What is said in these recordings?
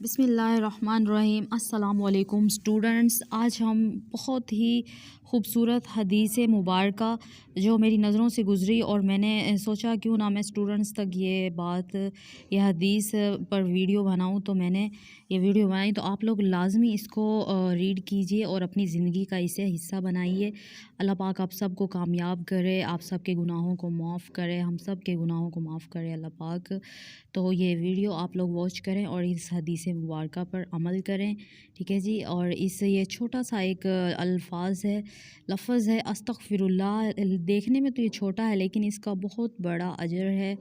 बिस्मिल्लाहिर्रहमानिर्रहीम। अस्सलाम वालेकुम स्टूडेंट्स। आज हम बहुत ही खूबसूरत हदीस मुबारका जो मेरी नज़रों से गुज़री और मैंने सोचा क्यों ना मैं स्टूडेंट्स तक ये हदीस पर वीडियो बनाऊं, तो मैंने ये वीडियो बनाई। तो आप लोग लाज़मी इसको रीड कीजिए और अपनी ज़िंदगी का इसे हिस्सा बनाइए। अल्लाह पाक आप सबको कामयाब करे, आप सब के गुनाहों को माफ़ करे, हम सब के गुनाहों को माफ़ करे अल्लाह पाक। तो ये वीडियो आप लोग वॉच करें और इस हदीस मुबारका पर अमल करें, ठीक है जी। और ये छोटा सा एक लफ्ज़ है अस्तग़फिरुल्लाह। देखने में तो ये छोटा है लेकिन इसका बहुत बड़ा अजर है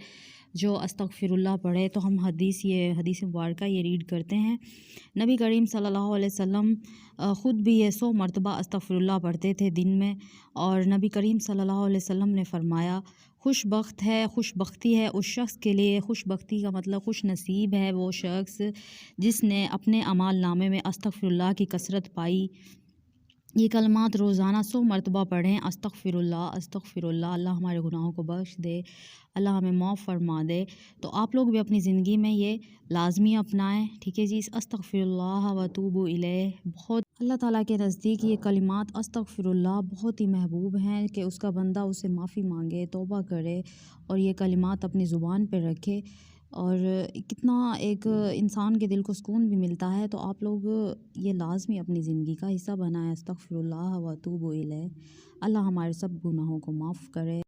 जो अस्तग़फिरुल्लाह पढ़े। तो हम ये हदीस मुबारका ये रीड करते हैं। नबी करीम सल्लल्लाहु अलैहि वसल्लम ख़ुद भी ये 100 मरतबा अस्तग़फिरुल्लाह पढ़ते थे दिन में। और नबी करीम सल्लल्लाहु अलैहि वसल्लम ने फ़रमाया, खुशबख्ती है उस शख्स के लिए, खुशबख्ती का मतलब खुश नसीब है वो शख्स जिसने अपने अमाल नामे में अस्तग़फिरुल्लाह की कसरत पाई। ये कलमात रोज़ाना 100 मरतबा पढ़ें, अस्तग़फिरुल्लाह अस्तग़फिरुल्लाह। अल्लाह हमारे गुनाहों को बख्श दे, अल्लाह हमें माफ़ फरमा दे। तो आप लोग भी अपनी ज़िंदगी में ये लाज़मी अपनाएं, ठीक है जी। इस अस्तग़फिरुल्लाह व अतूबु इलैह बहुत अल्लाह ताला के नज़दीक ये कलिमात अस्तग़फिरुल्लाह बहुत ही महबूब हैं कि उसका बंदा उसे माफ़ी मांगे, तौबा करे और ये कलिमात अपनी ज़ुबान पर रखे। और कितना एक इंसान के दिल को सुकून भी मिलता है। तो आप लोग ये लाज़मी अपनी ज़िंदगी का हिस्सा बनाएं, अस्तग़फिरुल्लाह व अतूबु इलैह। अल्लाह हमारे सब गुनाहों को माफ़ करे।